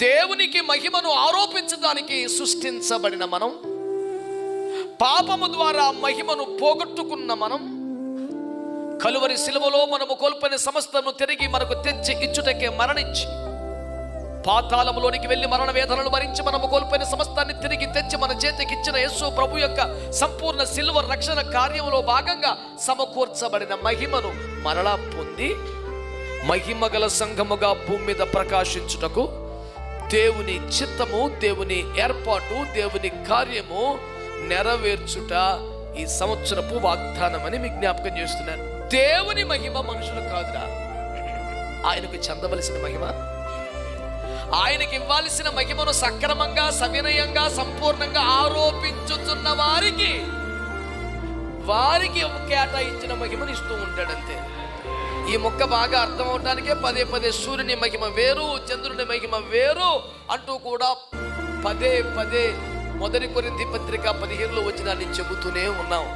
దేవునికి మహిమను ఆరోపించడానికి సృష్టించబడిన మనం, పాపము ద్వారా మహిమను పోగొట్టుకున్న మనం, కలువరి శిలువలో మనము కోల్పోయిన సమస్తను తిరిగి మనకు తెచ్చి ఇచ్చుటకే మరణించి, పాతాళములోనికి వెళ్ళి మరణ వేదనలు భరించి మనము కోల్పోయిన సమస్తాన్ని తిరిగి తెచ్చి మన చేతికి ఇచ్చిన యేసు ప్రభు యొక్క సంపూర్ణ శిలువ రక్షణ కార్యములో భాగంగా సమకూర్చబడిన మహిమను మరలా పొంది మహిమగల సంఘముగా భూమి మీద ప్రకాశించుటకు దేవుని చిత్తము, దేవుని ఏర్పాటు, దేవుని కార్యము నెరవేర్చుట ఈ సంవత్సరపు వాగ్దానమని మీకు జ్ఞాపకం చేస్తున్నాను. దేవుని మహిమ మనుషులు కాదురా. ఆయనకు చెందవలసిన మహిమ, ఆయనకి ఇవ్వాల్సిన మహిమను సక్రమంగా, సవినయంగా, సంపూర్ణంగా ఆరోపించుతున్న వారికి కేటాయించిన మహిమను ఇస్తూ ఉంటాడంతే. ఈ మొక్క బాగా అర్థం అవడానికే పదే పదే సూర్యుని మహిమ వేరు, చంద్రుని మహిమ వేరు అంటూ కూడా పదే పదే 1 కొరింథీ పత్రిక 15లో వచనాన్ని చెబుతూనే ఉన్నాం.